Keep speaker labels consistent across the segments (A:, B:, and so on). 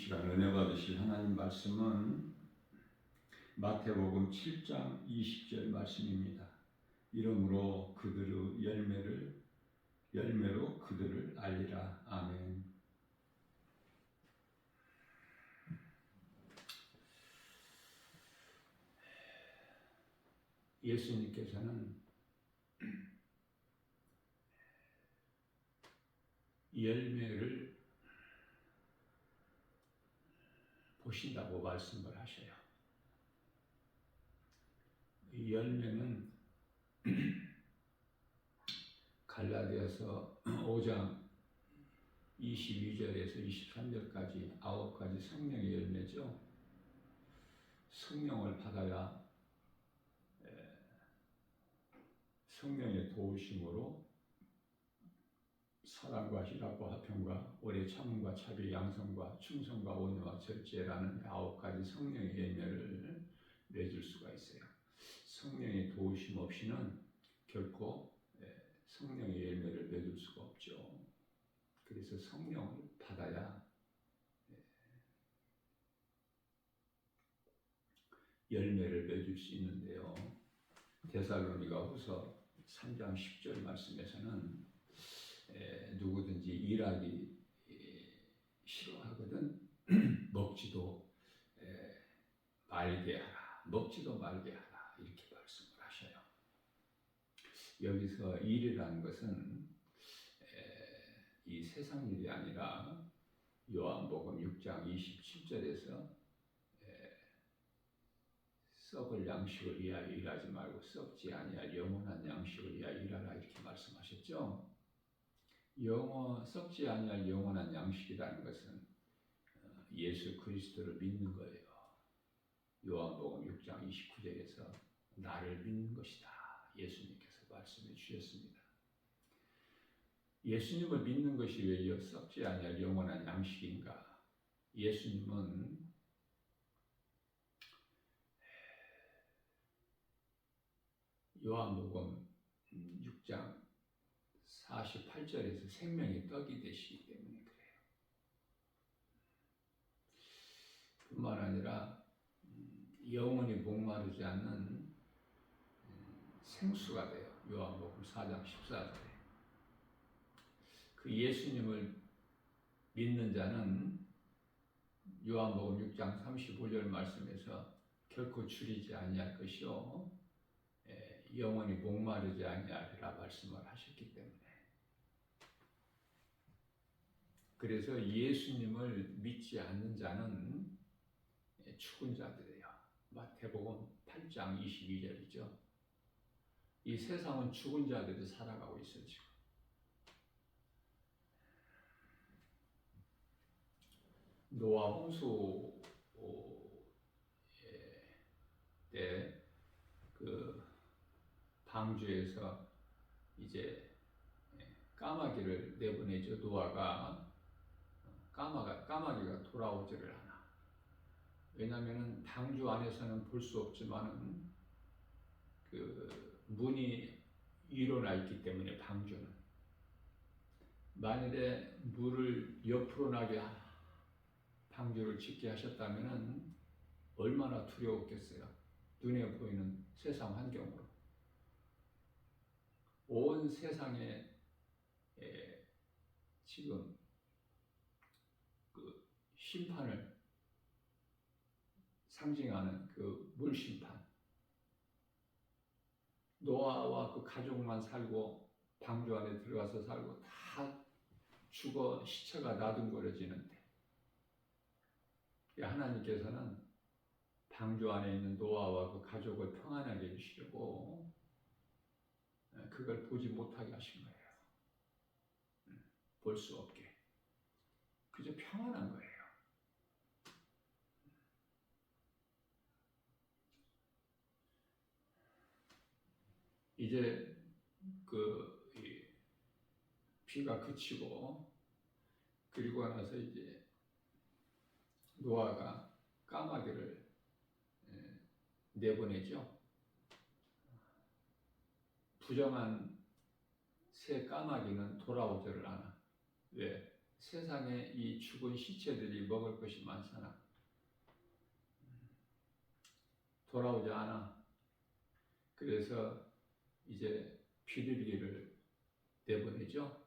A: 시간 은혜 받으실 하나님 말씀은 마태복음 7장 20절 말씀입니다. 이러므로 그들의 열매로 그들을 알리라. 아멘. 예수님께서는 열매를 보신다고 말씀을 하셔요. 이 열매는 갈라디아서 5장 22절에서 23절까지 9가지 성령의 열매죠. 성령을 받아야 성령의 도우심으로 사랑과 희락과 화평과 오래 참음과 자비, 양성과 충성과 온유와 절제라는 9가지 성령의 열매를 맺을 수가 있어요. 성령의 도우심 없이는 결코 성령의 열매를 맺을 수가 없죠. 그래서 성령을 받아야 열매를 맺을 수 있는데요. 데살로니가후서 3장 10절 말씀에서는 누구든지 일하기 싫어하거든 먹지도 말게 하라. 먹지도 말게 하라. 이렇게 말씀을 하셔요. 여기서 일이라는 것은 이 세상 일이 아니라 요한복음 6장 27절에서 썩을 양식을 위하여 일하지 말고 썩지 아니할 영원한 양식을 위하여 일하라 이렇게 말씀하셨죠. 썩지 아니할 영원한 양식이라는 것은 예수 그리스도를 믿는 거예요. 요한복음 6장 29절에서 나를 믿는 것이다. 예수님께서 말씀해 주셨습니다. 예수님을 믿는 것이 왜 썩지 아니할 영원한 양식인가? 예수님은 요한복음 6장 48절에서 생명의 떡이 되시기 때문에 그래요. 뿐만 아니라 영원히 목마르지 않는 생수가 돼요. 요한복음 4장 14절에. 그 예수님을 믿는 자는 요한복음 6장 35절 말씀에서 결코 줄이지 아니할 것이요 영원히 목마르지 아니하리라 말씀을 하셨기 때문에 그래서 예수님을 믿지 않는 자는 죽은 자들이에요. 마태복음 8장 22절이죠. 이 세상은 죽은 자들이 살아가고 있어요. 지금. 노아 홍수 때 그 방주에서 이제 까마귀를 내보내죠. 노아가 까마귀가 돌아오지를 않아. 왜냐하면 방주 안에서는 볼 수 없지만은 그 문이 위로 나 있기 때문에 방주는 만일에 물을 옆으로 나게 방주를 짓게 하셨다면은 얼마나 두려웠겠어요. 눈에 보이는 세상 환경으로 온 세상에 지금 그 심판을 상징하는 그 물심판. 노아와 그 가족만 살고 방주 안에 들어가서 살고 다 죽어 시체가 나둥거려지는데 하나님께서는 방주 안에 있는 노아와 그 가족을 평안하게 해주시려고 그걸 보지 못하게 하신 거예요. 볼 수 없게. 그저 평안한 거예요. 이제 그 비가 그치고 그리고 나서 이제 노아가 까마귀를 내보내죠. 부정한 새 까마귀는 돌아오지를 않아. 왜? 세상에 이 죽은 시체들이 먹을 것이 많잖아. 돌아오지 않아. 그래서 이제 비둘기를 내보내죠.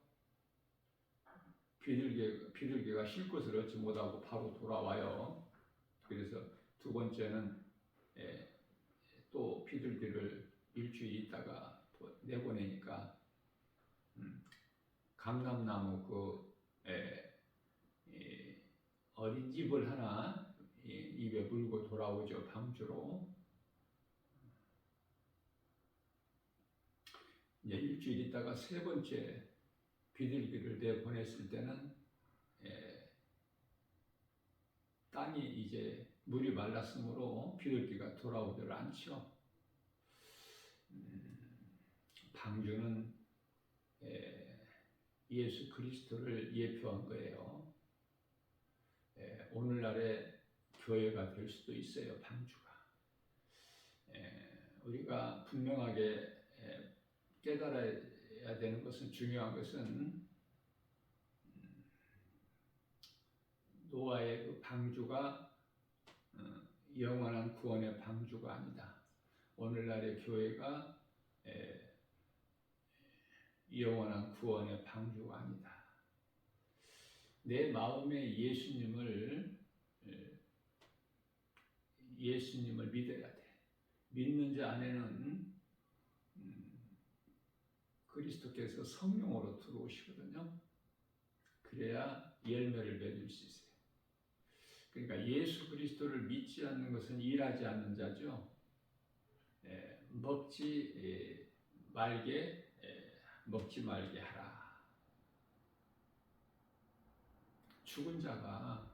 A: 비둘기가 쉴 곳을 얻지 못하고 바로 돌아와요. 그래서 두 번째는 또 비둘기를 일주일 있다가 또 내보내니까 감람나무 어린 잎을 하나 입에 물고 돌아오죠. 방주로. 이제 일주일 있다가 세 번째 비둘기를 내보냈을 때는 땅이 이제 물이 말랐으므로 비둘기가 돌아오질 않죠. 방주는 예수 그리스도를 예표한 거예요. 오늘날의 교회가 될 수도 있어요. 방주가. 우리가 분명하게 깨달아야 되는 것은, 중요한 것은 노아의 그 방주가 영원한 구원의 방주가 아니다. 오늘날의 교회가 영원한 구원의 방주가 아니다. 내 마음에 예수님을 믿어야 돼. 믿는 자 안에는 그리스도께서 성령으로 들어오시거든요. 그래야 열매를 맺을 수 있어요. 그러니까 예수 그리스도를 믿지 않는 것은 일하지 않는 자죠. 먹지 말게 하라. 죽은 자가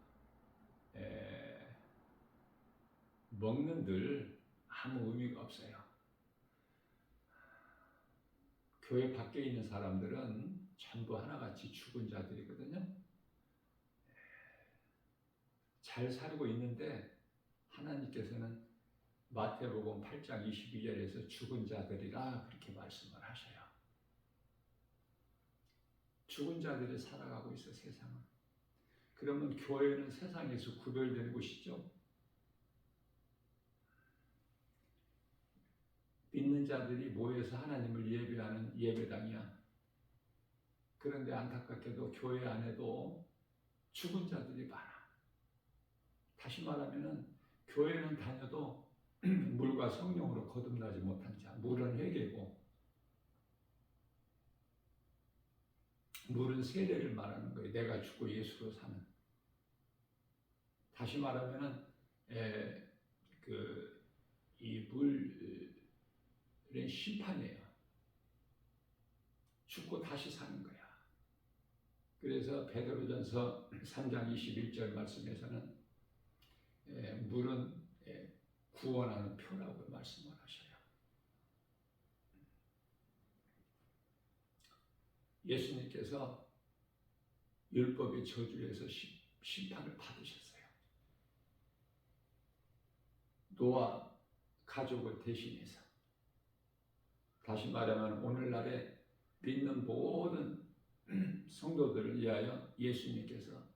A: 먹는들 아무 의미가 없어요. 교회 밖에 있는 사람들은 전부 하나같이 죽은 자들이거든요. 잘 살고 있는데 하나님께서는 마태복음 8장 22절에서 죽은 자들이라 그렇게 말씀을 하셔요. 죽은 자들이 살아가고 있어, 세상은. 그러면 교회는 세상에서 구별된 곳이죠. 믿는 자들이 모여서 하나님을 예배하는 예배당이야. 그런데 안타깝게도 교회 안에도 죽은 자들이 많아. 다시 말하면 교회는 다녀도 물과 성령으로 거듭나지 못한 자. 물은 회개고 물은 세례를 말하는 거예요. 내가 죽고 예수로 사는. 다시 말하면 이 물은 심판이에요. 죽고 다시 사는 거야. 그래서 베드로전서 3장 21절 말씀에서는 물은 구원하는 표라고 말씀을 하셔요. 예수님께서 율법의 저주에서 심판을 받으셨어요. 노아 가족을 대신해서. 다시 말하면 오늘날에 믿는 모든 성도들을 위하여 예수님께서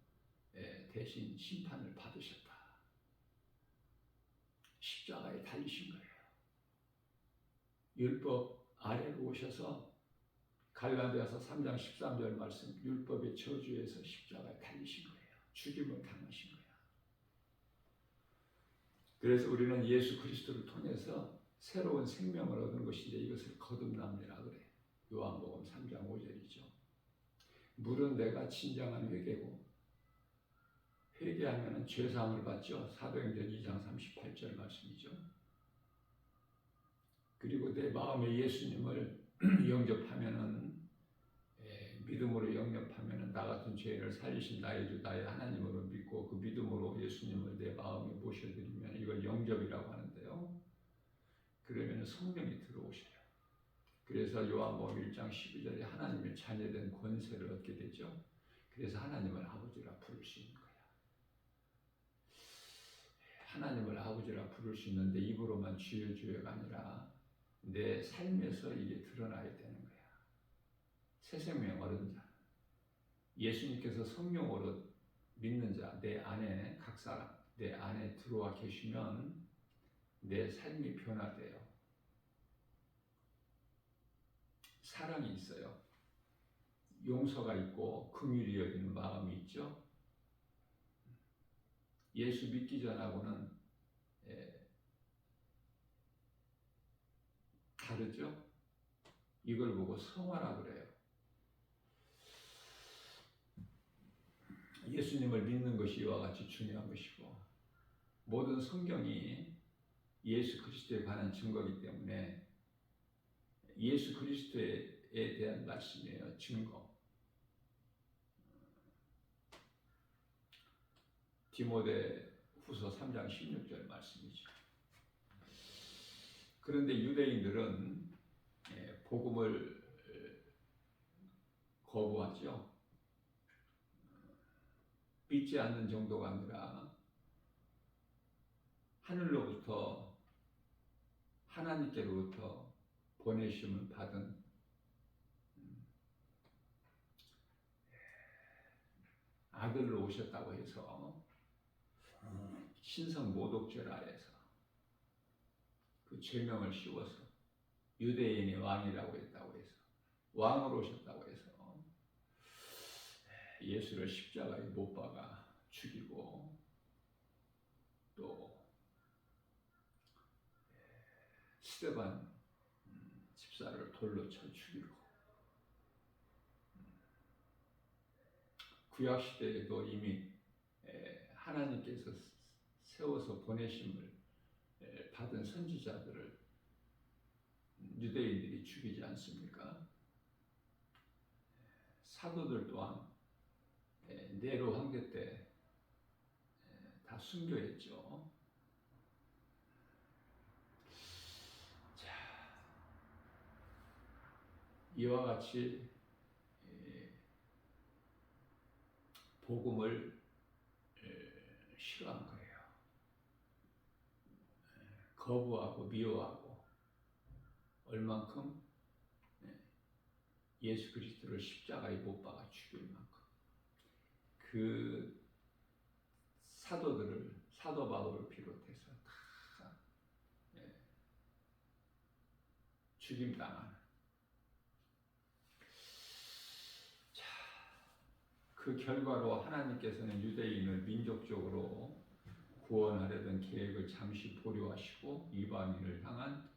A: 대신 심판을 받으셨다. 십자가에 달리신 거예요. 율법 아래로 오셔서 갈라디아서 3장 13절 말씀, 율법의 저주에서 십자가에 달리신 거예요. 죽임을 당하신 거예요. 그래서 우리는 예수 그리스도를 통해서 새로운 생명을 얻은 것인데 이것을 거듭남이라 그래. 요한복음 3장 5절이죠. 물은 내가 진정한 회개고, 회개하면 죄사함을 받죠. 사도행전 2장 38절 말씀이죠. 그리고 내 마음에 예수님을 영접하면은, 믿음으로 영접하면은 나 같은 죄인을 살리신 나의 주 나의 하나님으로 믿고 그 믿음으로 예수님을 내 마음에 모셔드리면 이걸 영접이라고 하는데요. 그러면 성령이 들어오셔요. 그래서 요한복음 1장 12절에 하나님의 자녀된 권세를 얻게 되죠. 그래서 하나님을 아버지라 부를 수 있는 거야. 하나님을 아버지라 부를 수 있는데 입으로만 주여 주여가 아니라 내 삶에서 이게 드러나야 되는 거야. 새 생명 얻은 자. 예수님께서 성령으로 믿는 자, 내 안에 각 사람, 내 안에 들어와 계시면 내 삶이 변화돼요. 사랑이 있어요. 용서가 있고 긍휼이 여기는 마음이 있죠. 예수 믿기 전하고는 다르죠. 이걸 보고 성화라 그래요. 예수님을 믿는 것이 이와 같이 중요한 것이고, 모든 성경이 예수 그리스도에 관한 증거이기 때문에 예수 그리스도에 대한 말씀이에요. 증거. 디모데 후서 3장 16절 말씀이죠. 그런데 유대인들은 복음을 거부하죠. 믿지 않는 정도가 아니라 하늘로부터, 하나님께로부터 보내심을 받은 아들로 오셨다고 해서 신성 모독죄를 아래서 그 죄명을 씌워서 유대인의 왕이라고 했다고 해서, 왕으로 오셨다고 해서 예수를 십자가에 못 박아 죽이고, 또 스데반 집사를 돌로 쳐 죽이고, 구약 시대에도 이미 하나님께서 세워서 보내심을 받은 선지자들을 유대인들이 죽이지 않습니까? 사도들 또한 네로 황제 때 다 순교했죠. 자, 이와 같이 복음을 싫어한 거예요. 거부하고 미워하고, 얼만큼 예수 그리스도를 십자가에 못 박아 죽일 만큼 그 사도들을, 사도 바울을 비롯해서 다 죽임당하는, 그 결과로 하나님께서는 유대인을 민족적으로 구원하려던 계획을 잠시 보류하시고 이방인을 향한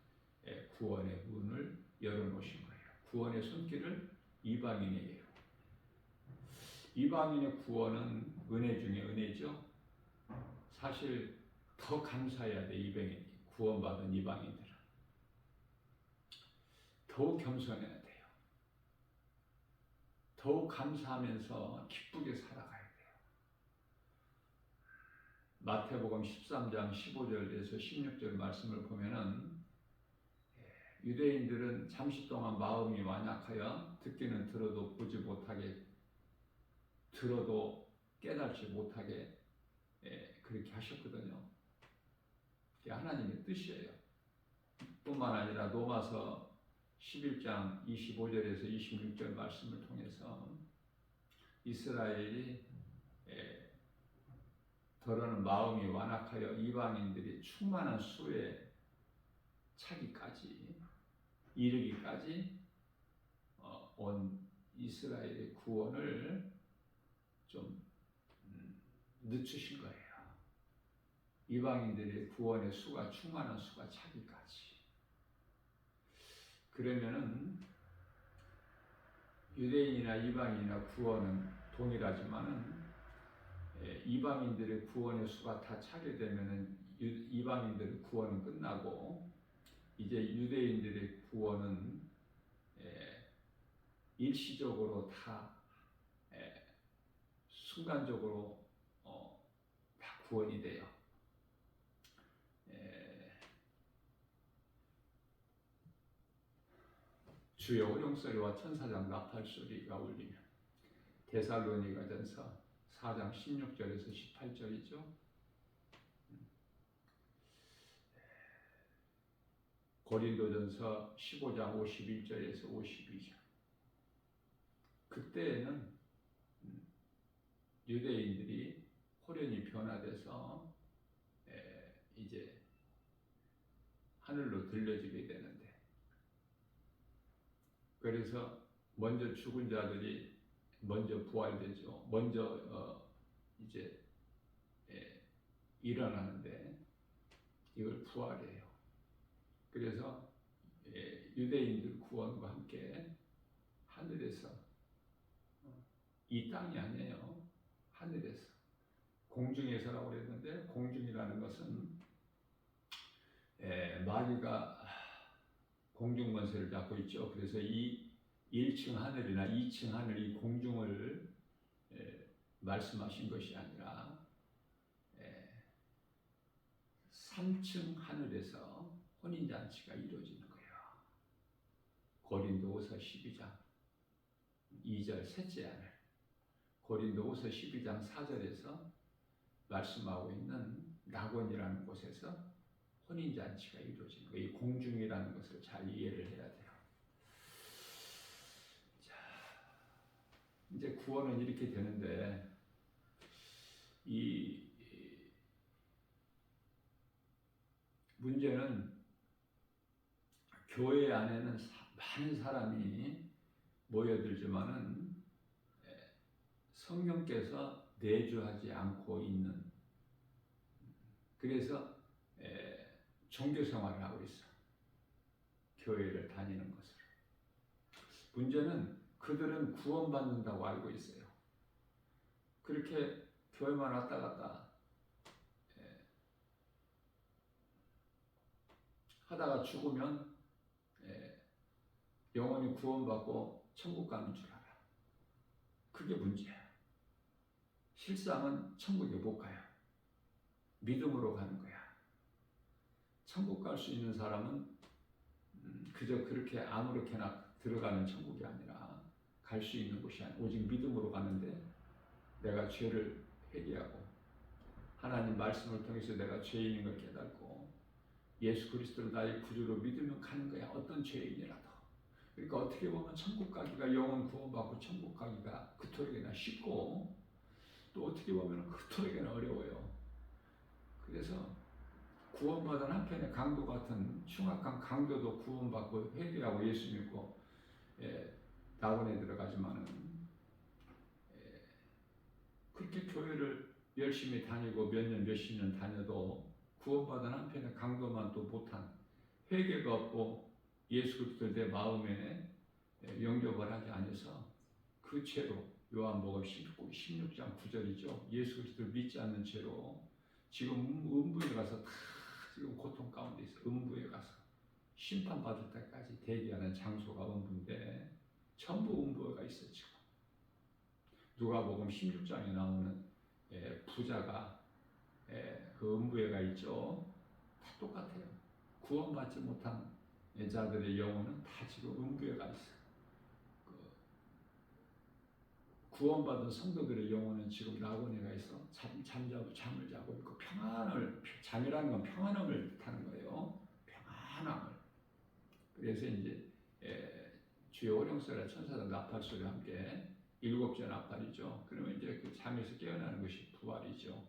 A: 구원의 문을 열어놓으신 거예요. 구원의 손길을 이방인에게요. 이방인의 구원은 은혜 중에 은혜죠. 사실 더 감사해야 돼. 이방인, 구원받은 이방인들은 더욱 겸손해야 돼요. 더욱 감사하면서 기쁘게 살아가야 돼요. 마태복음 13장 15절에서 16절 말씀을 보면은 유대인들은 잠시 동안 마음이 완악하여 듣기는 들어도 보지 못하게, 들어도 깨달지 못하게 그렇게 하셨거든요. 그게 하나님의 뜻이에요. 뿐만 아니라 로마서 11장 25절에서 26절 말씀을 통해서 이스라엘이 더러는 마음이 완악하여 이방인들이 충만한 수에 차기까지 이르기까지 온 이스라엘의 구원을 좀 늦추신 거예요. 이방인들의 구원의 수가, 충만한 수가 차기까지. 그러면은 유대인이나 이방인이나 구원은 동일하지만은 이방인들의 구원의 수가 다 차게 되면은 이방인들의 구원은 끝나고 이제 유대인들의 구원은 일시적으로 다 순간적으로 다 구원이 돼요. 주의 오룡소리와 천사장 나팔소리가 울리면, 데살로니가전서 4장 16절에서 18절이죠. 고린도전서 15장 51절에서 52절. 그때에는 유대인들이 호련히 변화돼서 이제 하늘로 들려지게 되는데, 그래서 먼저 죽은 자들이 먼저 부활되죠. 먼저 이제 일어나는데 이걸 부활해요. 그래서 유대인들 구원과 함께 하늘에서, 이 땅이 아니에요. 하늘에서, 공중에서라고 그랬는데, 공중이라는 것은 마귀가 공중 권세를 잡고 있죠. 그래서 이 1층 하늘이나 2층 하늘, 이 공중을 말씀하신 것이 아니라 3층 하늘에서 혼인잔치가 이루어지는 거예요. 고린도후서 12장 2절 셋째 하늘, 고린도후서 12장 4절에서 말씀하고 있는 낙원이라는 곳에서 혼인잔치가 이루어지는 거예요. 이 공중이라는 것을 잘 이해를 해야 돼요. 자, 이제 구원은 이렇게 되는데, 이 문제는 교회 안에는 많은 사람이 모여들지만은 성령께서 내주하지 않고 있는, 그래서 종교 생활을 하고 있어. 교회를 다니는 것을. 문제는 그들은 구원받는다고 알고 있어요. 그렇게 교회만 왔다 갔다 하다가 죽으면 영원히 구원받고 천국 가는 줄 알아. 그게 문제야. 실상은 천국에 못 가요. 믿음으로 가는 거야. 천국 갈 수 있는 사람은 그저 그렇게 아무렇게나 들어가는 천국이 아니라, 갈 수 있는 곳이 아니라 오직 믿음으로 가는데, 내가 죄를 회개하고 하나님 말씀을 통해서 내가 죄인인 걸 깨닫고 예수 그리스도를 나의 구주로 믿으면 가는 거야. 어떤 죄인이라도. 그러니까 어떻게 보면 천국 가기가, 영혼 구원받고 천국 가기가 그토록이나 쉽고, 또 어떻게 보면 그토록이나 어려워요. 그래서 구원받은 한편의 강도 같은 흉악한 강도도 구원받고 회개하고 예수 믿고 낙원에 들어가지만은, 그렇게 교회를 열심히 다니고 몇 년 몇십 년 다녀도 구원받은 한편의 강도만 또 못한, 회개가 없고 예수 그리스도를 내 마음에 영접을 하지 않아서 그 죄로, 요한복음 16장 9절이죠. 예수 그리스도를 믿지 않는 죄로 지금 음부에 가서 다 지금 고통 가운데 있어. 음부에 가서 심판받을 때까지 대기하는 장소가 음부인데, 전부 음부에 가 있어 지금. 누가복음 16장에 나오는 부자가 그 음부에 가 있죠. 다 똑같아요. 구원받지 못한 자들의 영혼은 다 지금 음부에 가 있어. 구원받은 성도들의 영혼은 지금 낙원에 가 있어 잠을 자고 있고, 잠이라는 건 평안함을 뜻하는 거예요. 평안함을. 그래서 이제 주의 오령소리와 천사들 나팔 소리와 함께 7째 나팔이죠. 그러면 이제 그 잠에서 깨어나는 것이 부활이죠.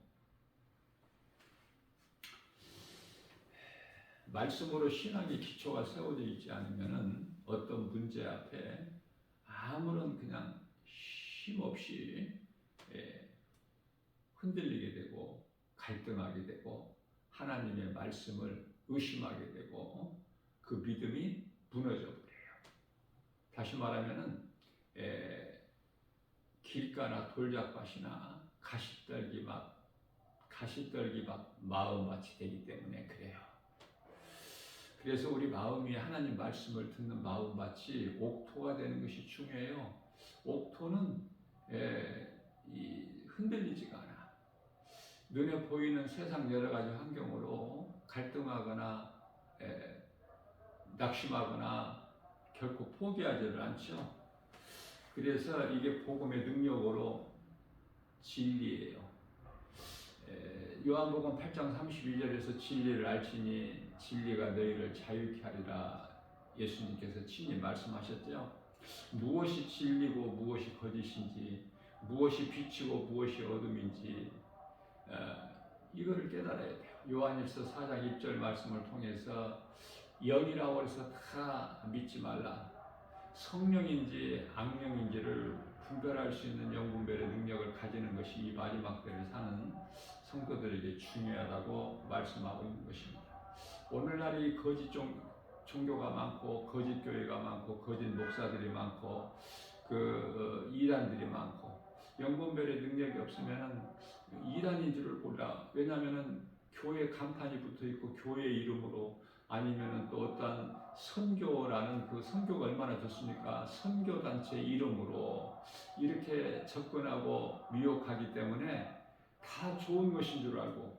A: 말씀으로 신앙의 기초가 세워져 있지 않으면은 어떤 문제 앞에 아무런 그냥 힘없이 흔들리게 되고, 갈등하게 되고, 하나님의 말씀을 의심하게 되고, 그 믿음이 무너져 버려요. 다시 말하면은 길가나 돌잡밭이나 가시떨기밭 마음밭이 되기 때문에 그래요. 그래서 우리 마음이 하나님 말씀을 듣는 마음밭이 옥토가 되는 것이 중요해요. 옥토는 흔들리지가 않아. 눈에 보이는 세상 여러 가지 환경으로 갈등하거나 낙심하거나 결코 포기하지를 않죠. 그래서 이게 복음의 능력으로 진리예요. 요한복음 8장 31절에서 진리를 알지니 진리가 너희를 자유케 하리라 예수님께서 친히 말씀하셨죠. 무엇이 진리고 무엇이 거짓인지 무엇이 빛이고 무엇이 어둠인지 이거를 깨달아야 돼요. 요한일서 4장 1절 말씀을 통해서 영이라고 해서 다 믿지 말라. 성령인지 악령인지를 분별할 수 있는 영분별의 능력을 가지는 것이 이 마지막 때를 사는 성도들에게 중요하다고 말씀하고 있는 것입니다. 오늘날 이 거짓 종교가 많고 거짓 교회가 많고 거짓 목사들이 많고 이단들이 많고 영분별의 능력이 없으면 이단인 줄을 몰라. 왜냐하면 교회 간판이 붙어 있고 교회 이름으로 아니면은 또 어떠한 선교라는 그 선교가 얼마나 좋습니까? 선교단체 이름으로 이렇게 접근하고 미혹하기 때문에 다 좋은 것인 줄 알고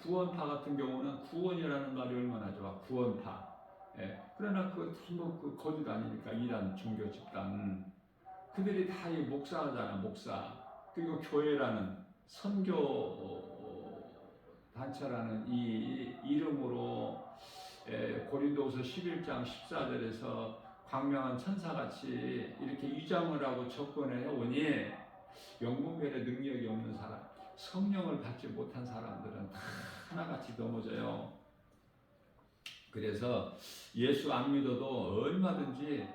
A: 구원파 같은 경우는 구원이라는 말이 얼마나 좋아. 구원파. 예. 그러나 그 전부 그 거짓 아닙니까? 이단 종교 집단. 그들이 다 이 목사잖아, 목사. 그리고 교회라는 선교 단체라는 이 이름으로 고린도후서 11장 14절에서 광명한 천사같이 이렇게 위장을 하고 접근해 오니 영분별의 능력이 없는 사람, 성령을 받지 못한 사람들은 다 하나같이 넘어져요. 그래서 예수 안 믿어도 얼마든지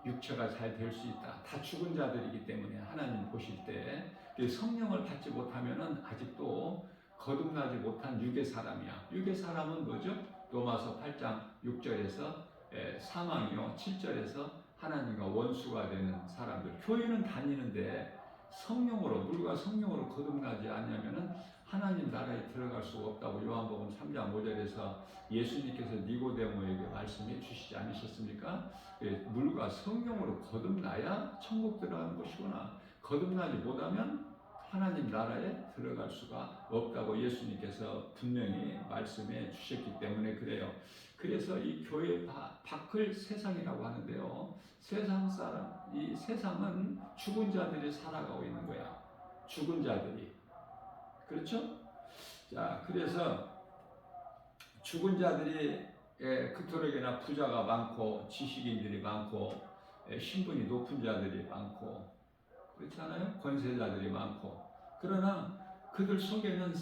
A: 육체가 잘 될 수 있다. 다 죽은 자들이기 때문에 하나님 보실 때 성령을 받지 못하면은 아직도 거듭나지 못한 육의 사람이야. 육의 사람은 뭐죠? 로마서 8장 6절에서 사망이요, 7절에서 하나님과 원수가 되는 사람들. 교회는 다니는데 성령으로, 물과 성령으로 거듭나지 않으면은 하나님 나라에 들어갈 수가 없다고 요한복음 3장 5절에서 예수님께서 니고데모에게 말씀해 주시지 않으셨습니까? 물과 성령으로 거듭나야 천국 들어가는 것이구나. 거듭나지 못하면 하나님 나라에 들어갈 수가 없다고 예수님께서 분명히 말씀해 주셨기 때문에 그래요. 그래서 이 교회 밖을 세상이라고 하는데요. 세상 사람, 이 세상은 죽은 자들이 살아가고 있는 거야. 죽은 자들이. 그렇죠? 자, 그래서 죽은 자들이 그토록이나 부자가 많고 지식인들이 많고 신분이 높은 자들이 많고 그렇잖아요. 권세자들이 많고 그러나 그들 속에는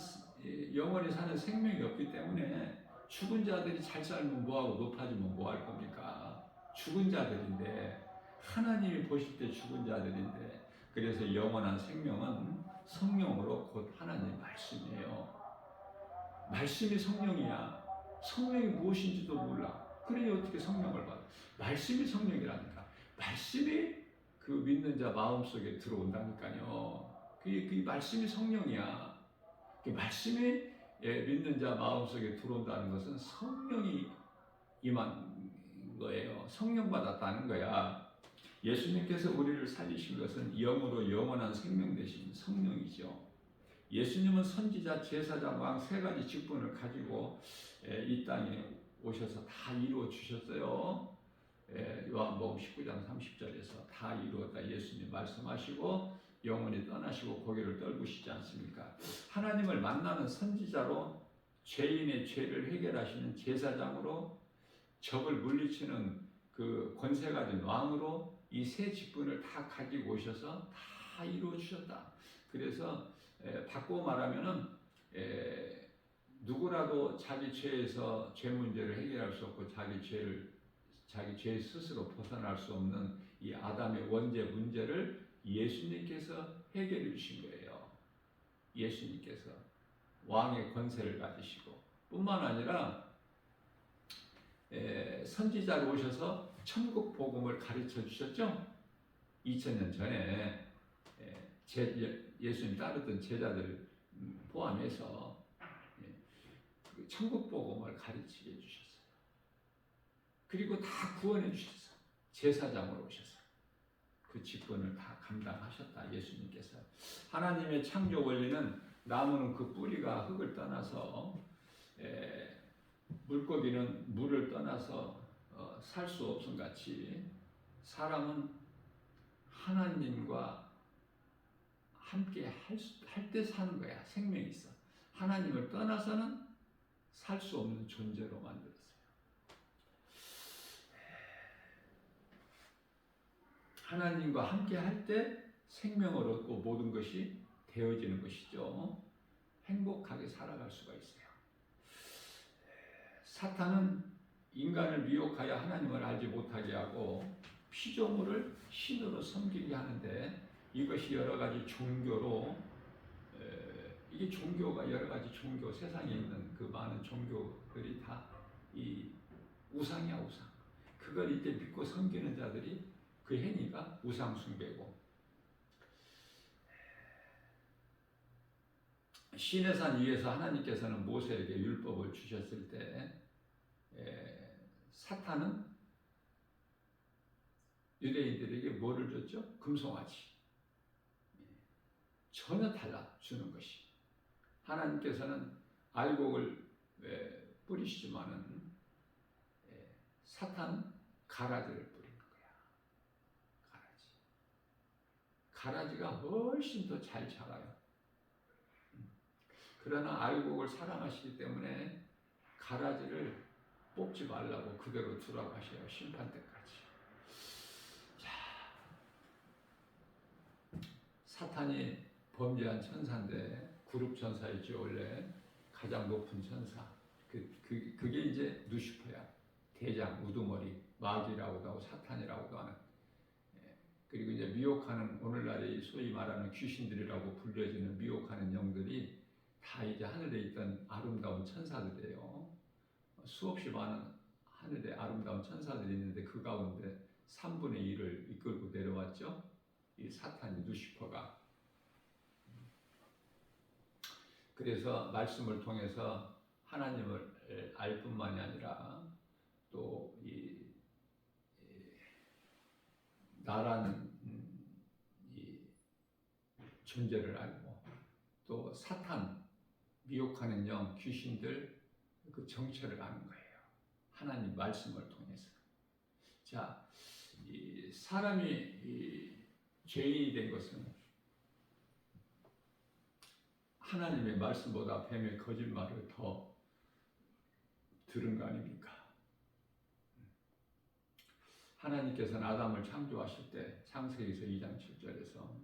A: 영원히 사는 생명이 없기 때문에 죽은 자들이 잘 살면 뭐하고 높아지면 뭐할 겁니까? 죽은 자들인데 하나님이 보실 때 죽은 자들인데 그래서 영원한 생명은 성령으로 곧 하나님 말씀이에요. 말씀이 성령이야. 성령이 무엇인지도 몰라. 그러니 어떻게 성령을 받아? 말씀이 성령이라니까. 말씀이 그 믿는 자 마음속에 들어온다니까요. 그 말씀이 성령이야. 그 말씀이 믿는 자 마음속에 들어온다는 것은 성령이 임한 거예요. 성령 받았다는 거야. 예수님께서 우리를 살리신 것은 영으로 영원한 생명 되신 성령이죠. 예수님은 선지자, 제사장, 왕 세 가지 직분을 가지고 이 땅에 오셔서 다 이루어 주셨어요. 요한복음 19장 30절에서 다 이루었다 예수님 말씀하시고 영원히 떠나시고 고개를 떨구시지 않습니까? 하나님을 만나는 선지자로 죄인의 죄를 해결하시는 제사장으로 적을 물리치는 그 권세 가진 왕으로 이 세 직분을 다 가지고 오셔서 다 이루어 주셨다. 그래서 바꾸어 말하면은 누구라도 자기 죄에서 죄 문제를 해결할 수 없고 자기 죄 스스로 벗어날 수 없는 이 아담의 원죄 문제를 예수님께서 해결해 주신 거예요. 예수님께서 왕의 권세를 가지시고 뿐만 아니라 선지자로 오셔서 천국 복음을 가르쳐 주셨죠. 2000년 전에 예수님 따르던 제자들 포함해서 천국 복음을 가르치게 해주셨어요. 그리고 다 구원해 주셨어요. 제사장으로 오셔서 그 직분을 다 감당하셨다. 예수님께서 하나님의 창조 원리는 나무는 그 뿌리가 흙을 떠나서 물고기는 물을 떠나서 살 수 없음 같이 사람은 하나님과 함께 할 때 사는 거야. 생명이 있어. 하나님을 떠나서는 살 수 없는 존재로 만들었어요. 하나님과 함께 할 때 생명을 얻고 모든 것이 되어지는 것이죠. 행복하게 살아갈 수가 있어요. 사탄은 인간을 미혹하여 하나님을 알지 못하게 하고 피조물을 신으로 섬기게 하는데, 이것이 여러 가지 종교로, 이게 종교가 여러 가지 종교, 세상에 있는 그 많은 종교들이 다 이 우상이야, 우상. 그걸 이제 믿고 섬기는 자들이 그 행위가 우상 숭배고, 시내산 위에서 하나님께서는 모세에게 율법을 주셨을 때 사탄은 유대인들에게 뭐를 줬죠? 금송아지. 전혀 달라 주는 것이. 하나님께서는 알곡을 뿌리시지만은 사탄은 가라지를 뿌리는 거야. 가라지가 훨씬 더 잘 자라요. 그러나 알곡을 사랑하시기 때문에 가라지를 뽑지 말라고 그대로 두라고 하셔요. 심판 때까지. 자, 사탄이 범죄한 천사인데 그룹 천사이죠. 원래 가장 높은 천사. 그게 이제 루시퍼야. 대장, 우두머리, 마귀라고도 하고 사탄이라고도 하는. 그리고 이제 미혹하는, 오늘날의 소위 말하는 귀신들이라고 불려지는 미혹하는 영들이 다 이제 하늘에 있던 아름다운 천사들이에요. 수없이 많은 하늘에 아름다운 천사들이 있는데 그 가운데 3분의 1을 이끌고 내려왔죠. 이 사탄이, 루시퍼가. 그래서 말씀을 통해서 하나님을 알 뿐만이 아니라 또 이 나라는 이 존재를 알고, 또 사탄, 미혹하는 영, 귀신들 그 정체를 아는 거예요. 하나님 말씀을 통해서. 자, 이 사람이 죄인이 된 것은 하나님의 말씀보다 뱀의 거짓말을 더 들은 거 아닙니까? 하나님께서는 아담을 창조하실 때 창세기서 2장 7절에서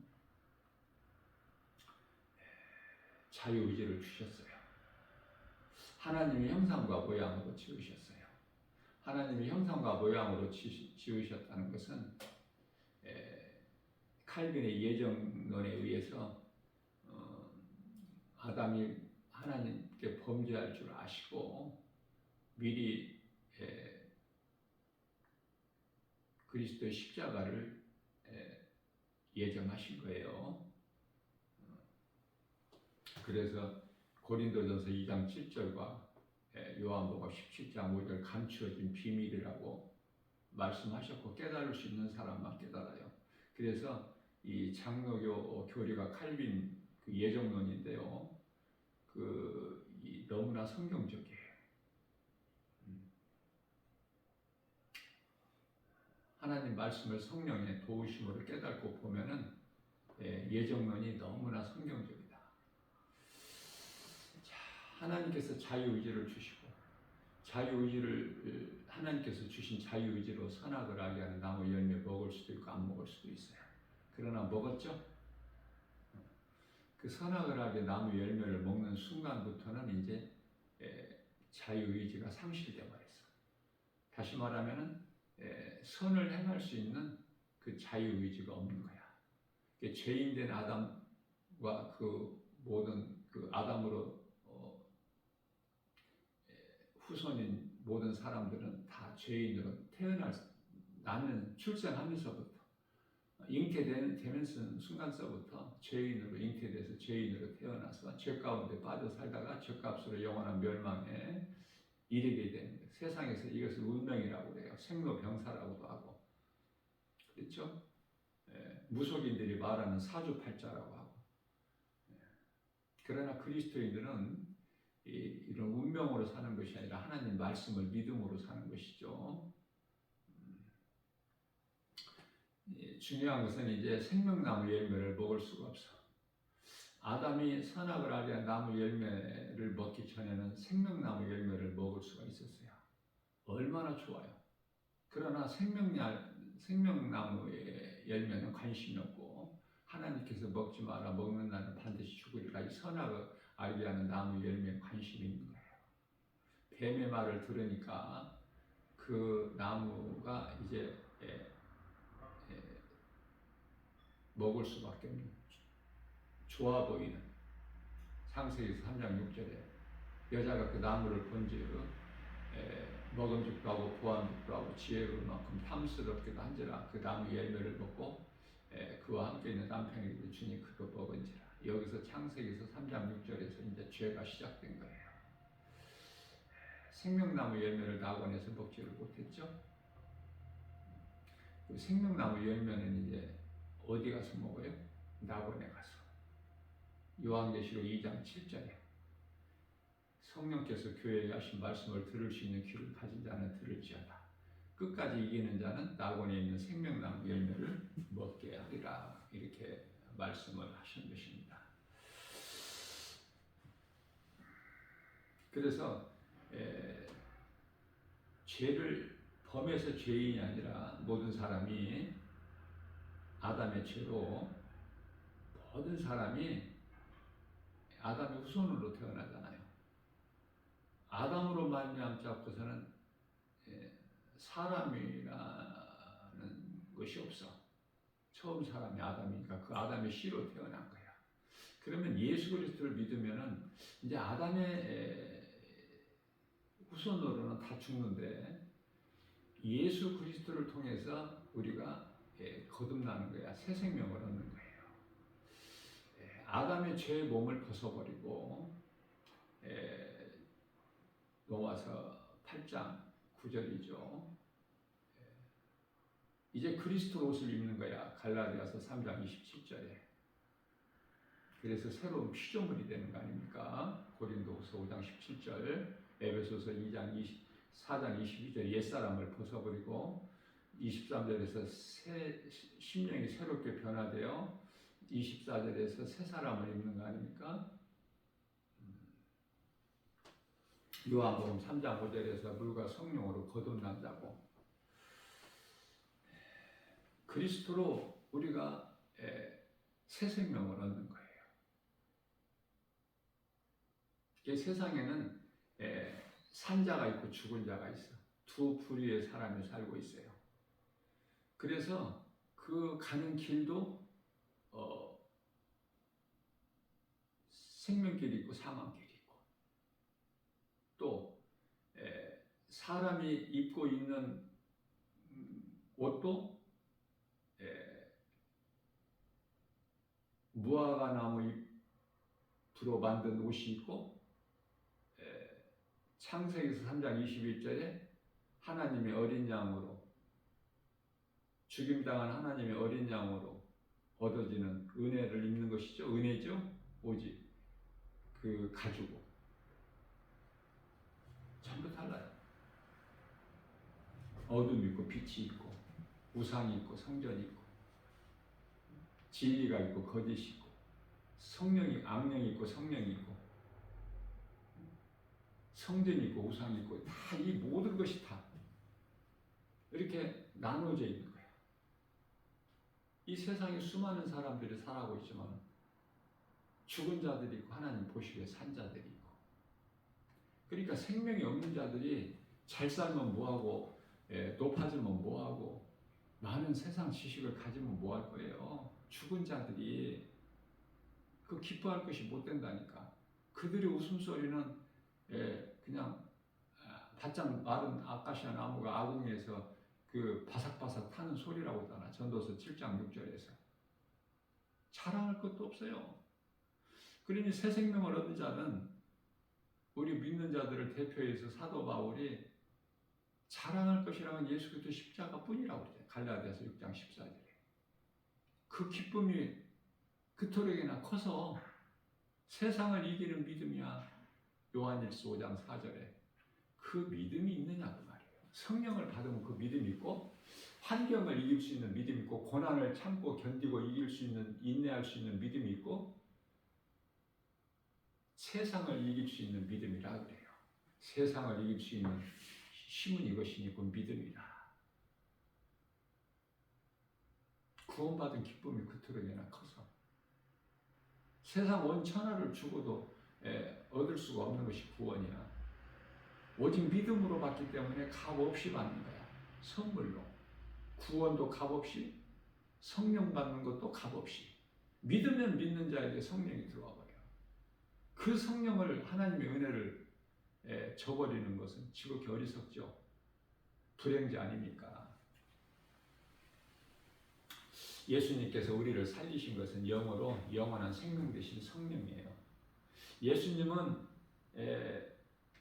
A: 자유의지를 주셨어요. 하나님의 형상과 모양으로 지으셨어요. 하나님의 형상과 모양으로 지으셨다는 것은 칼빈의 예정론에 의해서 아담이 하나님께 범죄할 줄 아시고 미리 그리스도의 십자가를 예정하신 거예요. 그래서 고린도전서 2장 7절과 요한복음 17장 5절 감추어진 비밀이라고 말씀하셨고, 깨달을 수 있는 사람만 깨달아요. 그래서 이 장로교 교리가 칼빈 그 예정론인데요. 너무나 성경적이에요. 하나님 말씀을 성령의 도우심으로 깨닫고 보면은 예정론이 너무나 성경적이다. 자, 하나님께서 자유의지를 주시고, 자유의지를 하나님께서 주신 자유의지로 선악을 알게 하는 나무 열매 먹을 수도 있고 안 먹을 수도 있어요. 그러나 먹었죠? 그 선악을 알게 나무 열매를 먹는 순간부터는 이제 자유의지가 상실되어 버렸어. 다시 말하면은 선을 행할 수 있는 그 자유의지가 없는 거야. 죄인된 아담과 그 모든 그 아담으로 후손인 모든 사람들은 다 죄인으로 나는 출생하면서부터 잉태되는 순간서부터 죄인으로 잉태돼서 죄인으로 태어나서 죄 가운데 빠져 살다가 죄값으로 영원한 멸망에 이르게 되는 거예요. 세상에서 이것을 운명이라고 그래요. 생로병사라고도 하고, 그렇죠? 무속인들이 말하는 사주팔자라고 하고. 그러나 그리스도인들은 이런 운명으로 사는 것이 아니라 하나님 말씀을 믿음으로 사는 것이죠. 중요한 것은 이제 생명나무 열매를 먹을 수가 없어. 아담이 선악을 알게 한 나무 열매를 먹기 전에는 생명나무 열매를 먹을 수가 있었어요. 얼마나 좋아요. 그러나 생명나무의 열매는 관심이 없고 하나님께서 먹지 마라 먹는 날은 반드시 죽으리라 이 선악을 알게 하는 나무 열매에 관심이 있는 거예요. 뱀의 말을 들으니까 그 나무가 이제 먹을 수밖에 없는 좋아 보이는 창세기 3장 6절에 여자가 그 나무를 본즉 먹음직도 하고 보암직도 하고 지혜로울 만큼 탐스럽기도 한지라 그 나무 열매를 먹고 그와 함께 있는 남편에게 주니 그거 먹은지라. 여기서 창세기에서 3장 6절에서 이제 죄가 시작된 거예요. 생명나무 열매를 낙원에서 먹지를 못했죠. 그 생명나무 열매는 이제 어디 가서 먹어요? 낙원에 가서. 요한계시록 2장 7절에 성령께서 교회에 하신 말씀을 들을 수 있는 귀를 가진 자는 들을지어다. 끝까지 이기는 자는 낙원에 있는 생명나무 열매를 먹게 하리라. 이렇게 말씀을 하신 것입니다. 그래서 죄를 범해서 죄인이 아니라 모든 사람이 아담의 죄로 모든 사람이 아담의 후손으로 태어나잖아요. 아담으로 말미암자고서는 사람이라는 것이 없어. 처음 사람이 아담이니까 그 아담의 씨로 태어난 거야. 그러면 예수 그리스도를 믿으면은 이제 아담의 후손으로는 다 죽는데 예수 그리스도를 통해서 우리가 거듭나는 거야. 새 생명을 얻는 거예요. 아담의 죄의 몸을 벗어버리고 로마서 8장 9절이죠. 이제 그리스도 옷을 입는 거야. 갈라디아서 3장 27절에. 그래서 새로운 피조물이 되는 거 아닙니까? 고린도후서 5장 17절, 에베소서 4장 22절 옛사람을 벗어버리고 23절에서 심령이 새롭게 변화되어 24절에서 새 사람을 입는 거 아닙니까? 요한복음 3장 5절에서 물과 성령으로 거듭난다고. 그리스도로 우리가 새 생명을 얻는 거예요. 이 세상에는 산자가 있고 죽은 자가 있어. 두 부류의 사람이 살고 있어요. 그래서 그 가는 길도 생명길이 있고 사망길이 있고 또 사람이 입고 있는 옷도 무화과 나무 잎으로 만든 옷이 있고 창세기서 3장 21절에 하나님의 어린 양으로 죽임당한 하나님의 어린 양으로 얻어지는 은혜를 입는 것이죠. 은혜죠. 오직 그 가지고 전부 달라요. 어둠이 있고 빛이 있고 우상이 있고 성전이 있고 진리가 있고 거짓이 있고 성령이 악령이 있고 성령이 있고 성전이 있고 우상이 있고 다 이 모든 것이 다 이렇게 나눠져 있는 거예요. 이 세상에 수많은 사람들이 살아가고 있지만 죽은 자들이 있고 하나님 보시기에 산 자들이 있고 그러니까 생명이 없는 자들이 잘 살면 뭐하고 높아지면 뭐하고 많은 세상 지식을 가지면 뭐할 거예요. 죽은 자들이 그 기뻐할 것이 못 된다니까. 그들의 웃음소리는 그냥 바짝 마른 아카시아 나무가 아궁이에서 그 바삭바삭 타는 소리라고 하잖아. 전도서 7장 6절에서. 자랑할 것도 없어요. 그러니 새 생명을 얻은 자는 우리 믿는 자들을 대표해서 사도 바울이 자랑할 것이라면 예수 그리스도 십자가뿐이라고 그래요. 갈라디아서 6장 14절에. 그 기쁨이 그토록이나 커서 세상을 이기는 믿음이야. 요한일서 5장 4절에. 그 믿음이 있느냐고 말이에요. 성령을 받으면 그 믿음이 있고 환경을 이길 수 있는 믿음이 있고 고난을 참고 견디고 이길 수 있는 인내할 수 있는 믿음이 있고 세상을 이길 수 있는 믿음이라 그래요. 세상을 이길 수 있는 힘은 이것이니 그 믿음이다. 구원받은 기쁨이 그토록이나 커서 세상 온 천하를 주고도 얻을 수가 없는 것이 구원이야. 오직 믿음으로 받기 때문에 값없이 받는 거야. 선물로. 구원도 값없이, 성령 받는 것도 값없이. 믿으면 믿는 자에게 성령이 들어와 버려. 그 성령을 하나님의 은혜를 저버리는 것은 지극히 어리석죠. 불행자 아닙니까? 예수님께서 우리를 살리신 것은 영어로 영원한 생명 되신 성령이에요. 예수님은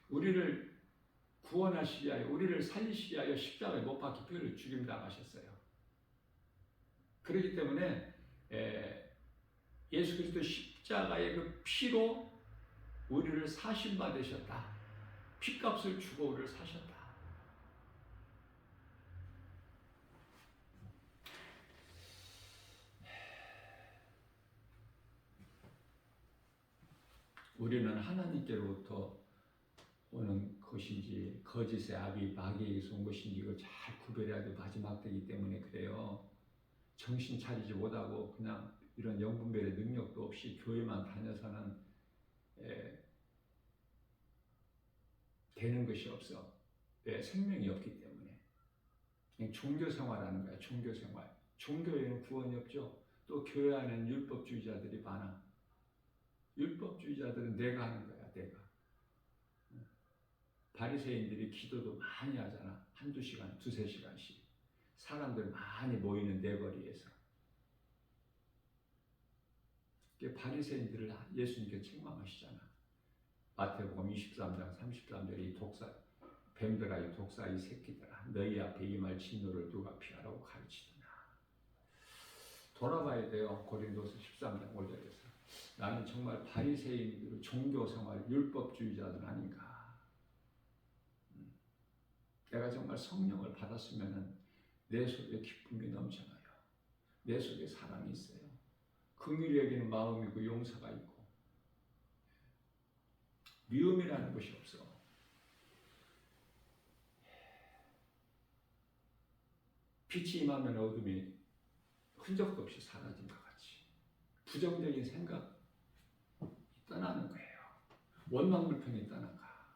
A: 우리를 구원하시기 위하여, 우리를 살리시기 위하여 십자가에 못 박혀 죽임당하셨어요. 그렇기 때문에 예수 그리스도 십자가의 그 피로 우리를 사심받으셨다. 피값을 주고 우리를 사셨다. 우리는 하나님께로부터 오는 것인지 거짓의 아비 마귀에게서 온 것인지 이걸 잘 구별해야 돼. 마지막 때이기 때문에 그래요. 정신 차리지 못하고 그냥 이런 영분별의 능력도 없이 교회만 다녀서는 되는 것이 없어. 왜? 생명이 없기 때문에. 그냥 종교생활하는 거야. 종교생활. 종교에는 구원이 없죠. 또 교회 안에는 율법주의자들이 많아. 율법주의자들은 내가 하는 거야. 내가. 바리새인들이 기도도 많이 하잖아. 한두 시간, 두세 시간씩. 사람들 많이 모이는 내거리에서. 바리새인들을 예수님께 책망하시잖아. 마태복음 23장 33절에 이 독사, 뱀들아 이 독사 이 새끼들아 너희 앞에 임할 진노를 누가 피하라고 가르치더냐. 돌아봐야 돼요. 고린도서 13장 5절에서. 나는 정말 바리새인들, 종교생활, 율법주의자들 아닌가. 내가 정말 성령을 받았으면 내 속에 기쁨이 넘쳐나요. 내 속에 사랑이 있어요. 긍휼히 여기는 마음이 있고 용서가 있고 미움이라는 것이 없어. 빛이 임하면 어둠이 흔적도 없이 사라진 것 같이 부정적인 생각 떠나는 거예요. 원망불평이 떠나가.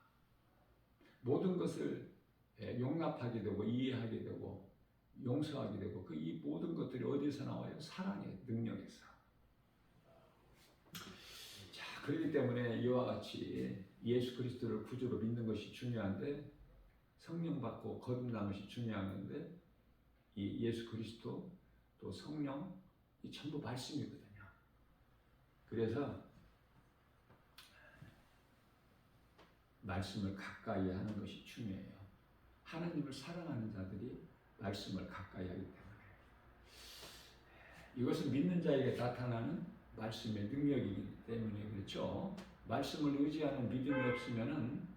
A: 모든 것을 용납하게 되고 이해하게 되고 용서하게 되고 이 모든 것들이 어디서 나와요? 사랑의 능력에서. 자, 그렇기 때문에 이와 같이 예수 그리스도를 구주로 믿는 것이 중요한데 성령 받고 거듭나는 것이 중요한 건데 이 예수 그리스도 또 성령 이 전부 말씀이거든요. 그래서 말씀을 가까이 하는 것이 중요해요. 하나님을 사랑하는 자들이 말씀을 가까이 하기 때문에 이것은 믿는 자에게 나타나는 말씀의 능력이기 때문에 그렇죠. 말씀을 의지하는 믿음이 없으면은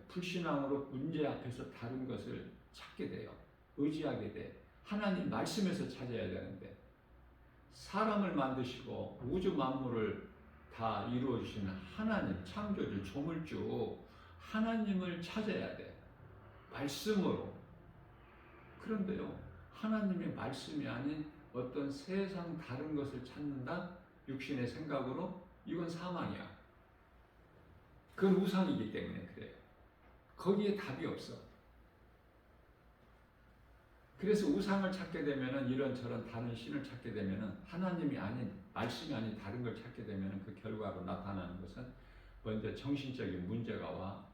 A: 불신앙으로 문제 앞에서 다른 것을 찾게 돼요. 의지하게 돼. 하나님 말씀에서 찾아야 되는데 사람을 만드시고 우주 만물을 다 이루어주시는 하나님, 창조주, 조물주 하나님을 찾아야 돼. 말씀으로. 그런데요, 하나님의 말씀이 아닌 어떤 세상 다른 것을 찾는다? 육신의 생각으로? 이건 사망이야. 그건 우상이기 때문에 그래요. 거기에 답이 없어. 그래서 우상을 찾게 되면은 이런저런 다른 신을 찾게 되면은 하나님이 아닌, 말씀이 아닌 다른 걸 찾게 되면은 그 결과로 나타나는 것은 먼저 정신적인 문제가 와.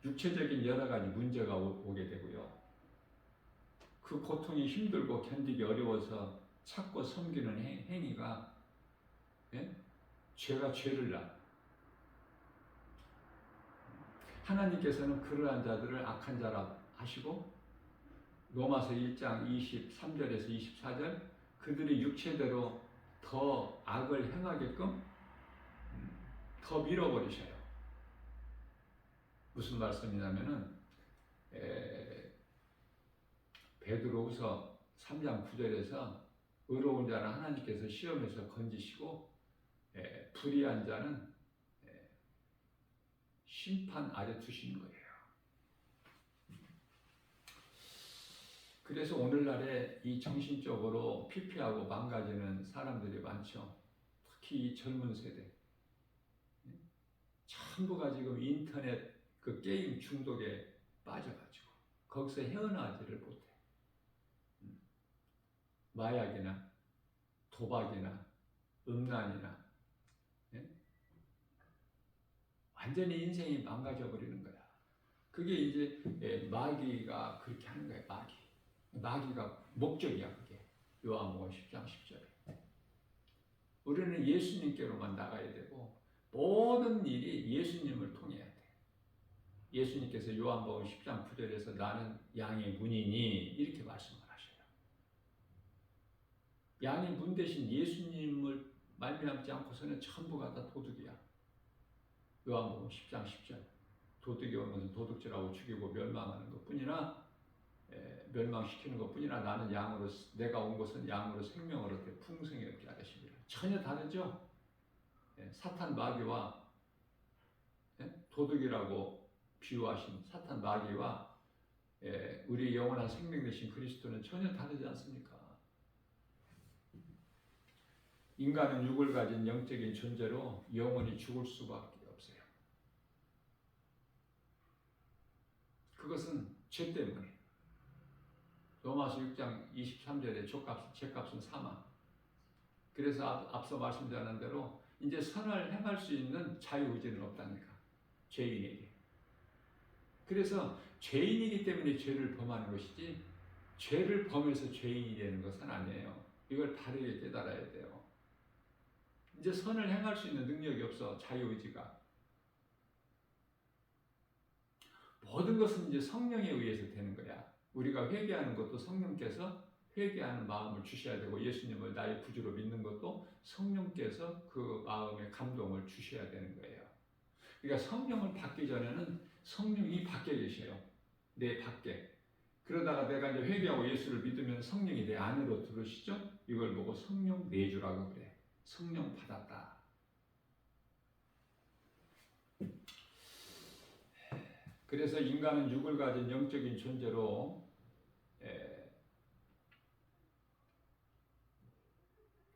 A: 육체적인 여러 가지 문제가 오게 되고요. 그 고통이 힘들고 견디기 어려워서 찾고 섬기는 행위가 죄가 죄를 낳아. 하나님께서는 그러한 자들을 악한 자라 하시고 로마서 1장 23절에서 24절 그들이 육체대로 더 악을 행하게끔 더 밀어버리셔요. 무슨 말씀이냐면은 베드로후서 3장 9절에서 의로운 자는 하나님께서 시험에서 건지시고 불의한 자는 심판 아래 두시는 거예요. 그래서 오늘날에 이 정신적으로 피폐하고 망가지는 사람들이 많죠. 특히 이 젊은 세대. 전부가 지금 인터넷 그 게임 중독에 빠져가지고 거기서 헤어나지를 못해. 마약이나 도박이나 음란이나, 예? 완전히 인생이 망가져 버리는 거야. 그게 이제 마귀가 그렇게 하는 거야. 마귀가 목적이야. 그게 요한복음 10장 10절에 우리는 예수님께로만 나가야 되고 모든 일이 예수님을 통해야 돼. 예수님께서 요한복음 10장 9절에서 나는 양의 문이니 이렇게 말씀을 하셔요. 양의 문 대신 예수님을 말미암지 않고서는 전부가 다 도둑이야. 요한복음 10장 10절 도둑이 오면서 도둑질하고 죽이고 멸망하는 것뿐이나 멸망시키는 것뿐이나 나는 내가 온 것은 양으로 생명을 얻게 풍성히 얻게 하십니다. 전혀 다르죠? 사탄 마귀와 도둑이라고 비유하신 사탄 마귀와 우리 영원한 생명 되신 그리스도는 전혀 다르지 않습니까? 인간은 육을 가진 영적인 존재로 영원히 죽을 수밖에 없어요. 그것은 죄 때문에. 로마서 6장 23절에 죄값은 사망. 그래서 앞서 말씀드린 대로 이제 선을 행할 수 있는 자유의지는 없다니까. 죄인에게. 그래서 죄인이기 때문에 죄를 범하는 것이지 죄를 범해서 죄인이 되는 것은 아니에요. 이걸 다르게 깨달아야 돼요. 이제 선을 행할 수 있는 능력이 없어. 자유의지가. 모든 것은 이제 성령에 의해서 되는 거야. 우리가 회개하는 것도 성령께서 회개하는 마음을 주셔야 되고 예수님을 나의 구주로 믿는 것도 성령께서 그 마음의 감동을 주셔야 되는 거예요. 그러니까 성령을 받기 전에는 성령이 밖에 계셔요. 내 밖에. 그러다가 내가 이제 회개하고 예수를 믿으면 성령이 내 안으로 들어오시죠? 이걸 보고 성령 내주라고 그래. 성령 받았다. 그래서 인간은 육을 가진 영적인 존재로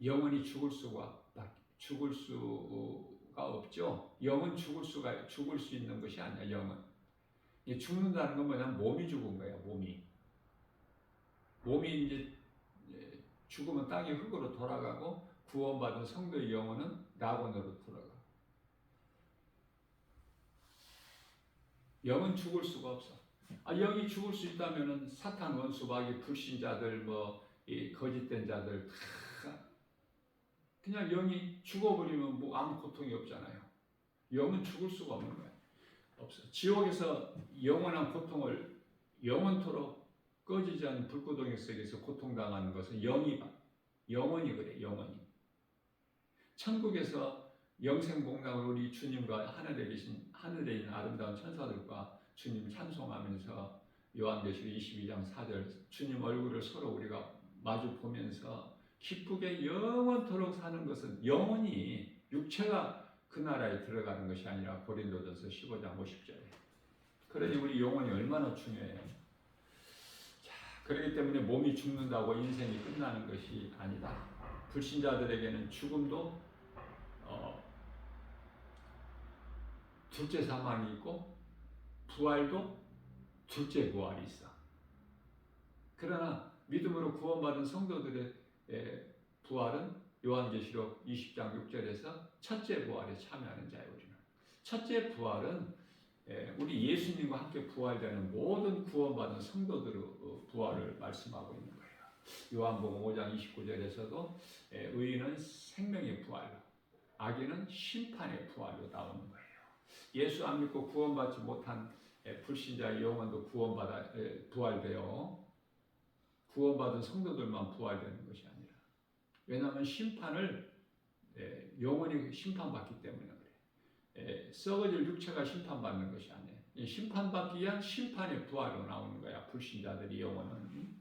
A: 영원히 죽을 수가 없죠. 영은 죽을 수 있는 것이 아니야. 영은 죽는다는 건 뭐냐면 몸이 죽은 거야. 몸이 이제 죽으면 땅의 흙으로 돌아가고 구원받은 성도의 영혼은 낙원으로 돌아가. 영은 죽을 수가 없어. 영이 죽을 수 있다면은 사탄 원수 마귀 불신자들 이 거짓된 자들 다 그냥 영이 죽어버리면 뭐 아무 고통이 없잖아요. 영은 죽을 수가 없는 거야. 없어. 지옥에서 영원한 고통을 영원토록 꺼지지 않는 불구덩이 속에서 고통당하는 것은 영원히 그래. 영원히. 천국에서 영생복락을 우리 주님과 하늘에 있는 아름다운 천사들과 주님 찬송하면서 요한계시록 22장 4절 주님 얼굴을 서로 우리가 마주 보면서 기쁘게 영원토록 사는 것은 영원히 육체가 그 나라에 들어가는 것이 아니라 고린도전서 15장 50절에. 그러니 우리 영혼이 얼마나 중요해요. 자, 그렇기 때문에 몸이 죽는다고 인생이 끝나는 것이 아니다. 불신자들에게는 죽음도 둘째 사망이 있고 부활도 둘째 부활이 있어. 그러나 믿음으로 구원받은 성도들의 부활은 요한계시록 20장 6절에서 첫째 부활에 참여하는 자예요. 우리는 첫째 부활은 우리 예수님과 함께 부활되는 모든 구원받은 성도들의 부활을 말씀하고 있는 거예요. 요한복음 5장 29절에서도 의인은 생명의 부활로, 악인은 심판의 부활로 나오는 거예요. 예수 안 믿고 구원받지 못한 불신자의 영혼도 부활되어 구원받은 성도들만 부활되는 것이 아니라, 왜냐하면 심판을 영혼이 심판받기 때문에 그래. 썩어질 육체가 심판받는 것이 아니에요. 심판받기 위한 심판의 부활로 나오는 거야. 불신자들이 영혼은.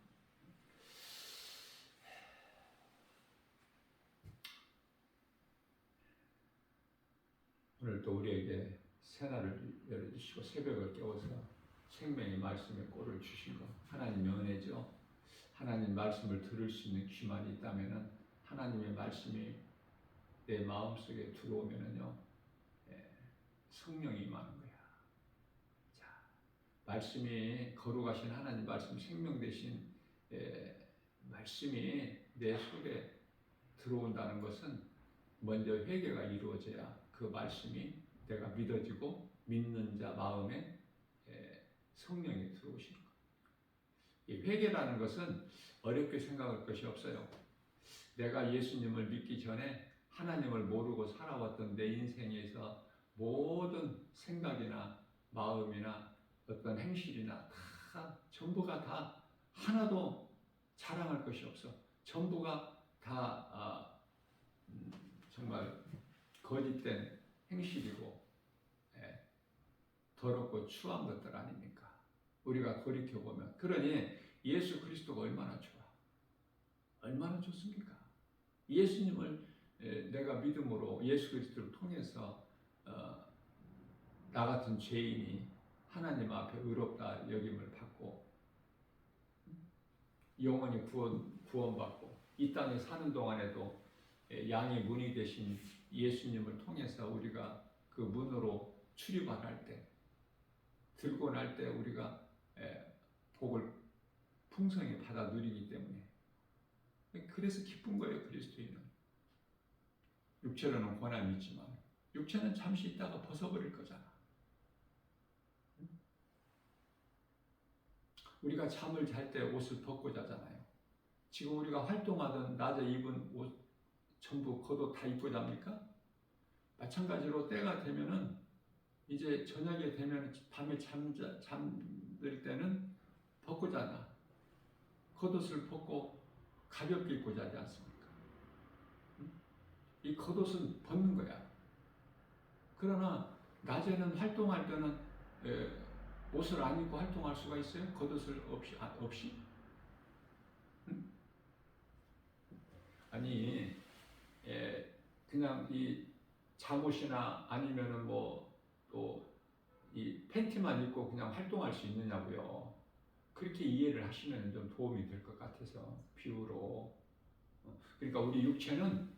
A: 오늘 또 우리에게 새날을 열어주시고 새벽을 깨워서 생명의 말씀의 꼴을 주신 것 하나님의 은혜죠. 하나님 말씀을 들을 수 있는 귀만 있다면은 하나님의 말씀이 내 마음속에 들어오면은요, 성령이 임하는 거야. 자, 말씀이 거룩하신 하나님 말씀, 생명 되신 말씀이 내 속에 들어온다는 것은 먼저 회개가 이루어져야 그 말씀이 내가 믿어지고 믿는 자 마음에 성령이 들어오시는 거예요. 이 회개라는 것은 어렵게 생각할 것이 없어요. 내가 예수님을 믿기 전에 하나님을 모르고 살아왔던 내 인생에서 모든 생각이나 마음이나 어떤 행실이나 다 전부가 다 하나도 자랑할 것이 없어. 전부가 다 정말 거짓된 행실이고 더럽고 추한 것들 아닙니까? 우리가 돌이켜보면. 그러니 예수 그리스도가 얼마나 좋아. 얼마나 좋습니까? 예수님을 내가 믿음으로 예수 그리스도를 통해서 나 같은 죄인이 하나님 앞에 의롭다 여김을 받고 영원히 구원받고 이 땅에 사는 동안에도 양의 문이 되신 예수님을 통해서 우리가 그 문으로 출입할 때 들고 날 때 우리가 복을 풍성히 받아 누리기 때문에 그래서 기쁜 거예요. 그리스도인은 육체로는 고난이 있지만 육체는 잠시 있다가 벗어버릴 거잖아. 우리가 잠을 잘 때 옷을 벗고 자잖아요. 지금 우리가 활동하던 낮에 입은 옷 전부 겉옷 다 입고 잡니까? 마찬가지로 때가 되면은 이제 저녁에 되면 밤에 잠들 때는 벗고 자나 겉옷을 벗고 가볍게 입고 자지 않습니까? 이 겉옷은 벗는 거야. 그러나 낮에는 활동할 때는 옷을 안 입고 활동할 수가 있어요? 겉옷을 없이? 응? 아니 그냥 이 잠옷이나 아니면은 뭐 또 이 팬티만 입고 그냥 활동할 수 있느냐고요. 그렇게 이해를 하시면 좀 도움이 될 것 같아서 비유로. 그러니까 우리 육체는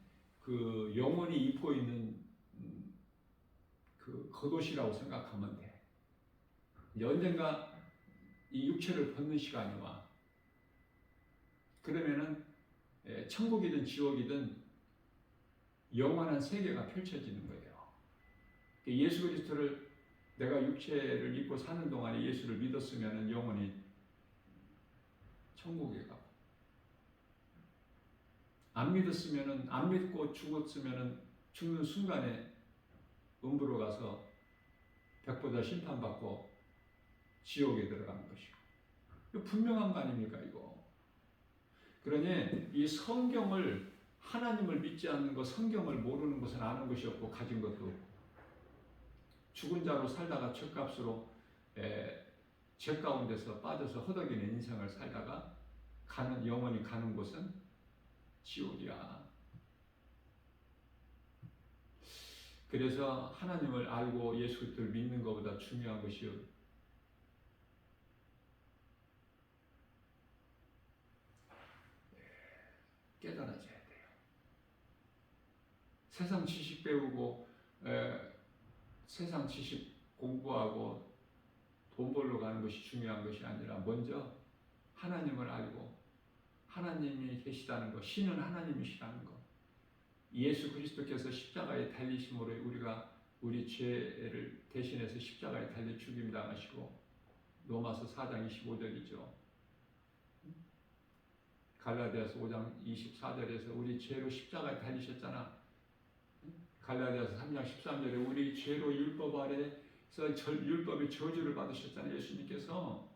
A: 그 영혼이 입고 있는 그 겉옷이라고 생각하면 돼. 언젠가 이 육체를 벗는 시간이 와. 그러면은 천국이든 지옥이든 영원한 세계가 펼쳐지는 거예요. 예수 그리스도를 내가 육체를 입고 사는 동안에 예수를 믿었으면 영원히 천국에 가고 안 믿었으면 안 믿고 죽었으면 죽는 순간에 음부로 가서 백보자 심판받고 지옥에 들어가는 것이고 이거 분명한 거 아닙니까 이거. 그러니 이 성경을 하나님을 믿지 않는 것 성경을 모르는 것은 아는 것이 없고 가진 것도 없고 죽은 자로 살다가 죗값으로 죄 가운데서 빠져서 허덕이는 인생을 살다가 영원히 가는 곳은 지옥이야. 그래서 하나님을 알고 예수 그리스도를 믿는 것보다 중요한 것이 깨달아져야 돼요. 세상 지식 배우고 세상 지식 공부하고 돈 벌러 가는 것이 중요한 것이 아니라 먼저 하나님을 알고 하나님이 계시다는 것, 신은 하나님이시라는 것, 예수 그리스도께서 십자가에 달리심으로 우리가 우리 죄를 대신해서 십자가에 달려 죽임당하시고 로마서 4장 25절이죠. 갈라디아서 5장 24절에서 우리 죄로 십자가에 달리셨잖아. 갈라디아서 3장 13절에 우리 죄로 율법 아래서 율법의 저주를 받으셨잖아요. 예수님께서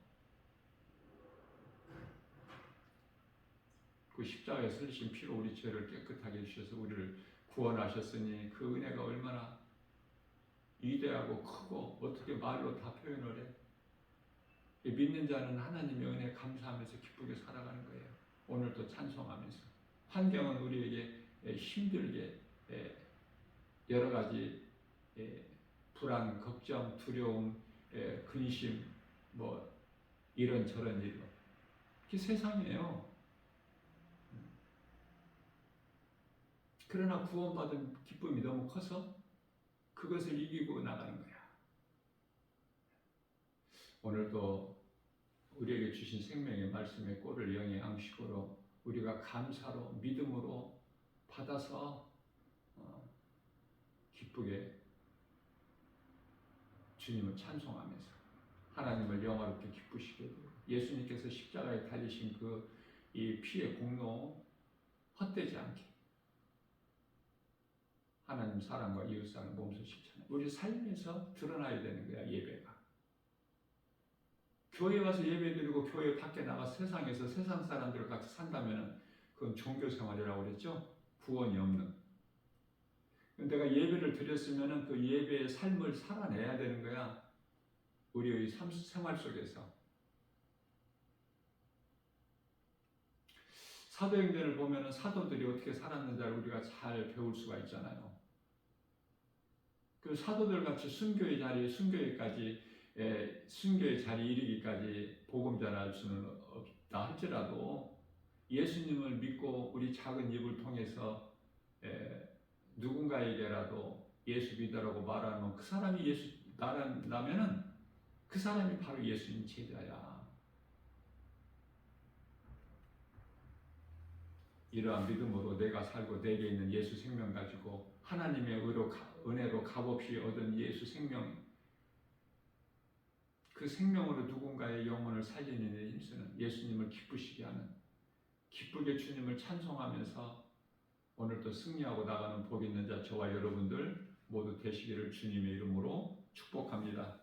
A: 그 십자가에 흘리신 피로 우리 죄를 깨끗하게 해주셔서 우리를 구원하셨으니 그 은혜가 얼마나 위대하고 크고 어떻게 말로 다 표현을 해. 믿는 자는 하나님의 은혜에 감사하면서 기쁘게 살아가는 거예요. 오늘도 찬송하면서. 환경은 우리에게 힘들게 여러 가지 불안, 걱정, 두려움, 근심, 뭐 이런저런 일로. 그게 세상이에요. 그러나 구원받은 기쁨이 너무 커서 그것을 이기고 나가는 거야. 오늘도 우리에게 주신 생명의 말씀의 꼴을 영의 양식으로 우리가 감사로 믿음으로 받아서 기쁘게 주님을 찬송하면서 하나님을 영화롭게 기쁘시게 되고 예수님께서 십자가에 달리신 그 이 피의 공로 헛되지 않게 하나님 사랑과 이웃사랑 몸소 실천해 우리 삶에서 드러나야 되는 거야. 예배가 교회 와서 예배드리고 교회 밖에 나가 세상에서 세상 사람들과 같이 산다면 그건 종교생활이라고 그랬죠. 구원이 없는. 내가 예배를 드렸으면 그 예배의 삶을 살아내야 되는 거야. 우리의 생활 속에서. 사도행전을 보면 사도들이 어떻게 살았는지를 우리가 잘 배울 수가 있잖아요. 그 사도들 같이 순교의 자리에 이르기까지 복음 전할 수는 없다 할지라도 예수님을 믿고 우리 작은 입을 통해서 누군가에게라도 예수 믿으라고 말하면 그 사람이 예수 나면은 그 사람이 바로 예수님 제자야. 이러한 믿음으로 내가 살고 내게 있는 예수 생명 가지고 하나님의 은혜로 값없이 얻은 예수 생명, 그 생명으로 누군가의 영혼을 살리는 데 힘쓰는 예수님을 기쁘시게 하는, 기쁘게 주님을 찬송하면서 오늘도 승리하고 나가는 복 있는 자 저와 여러분들 모두 되시기를 주님의 이름으로 축복합니다.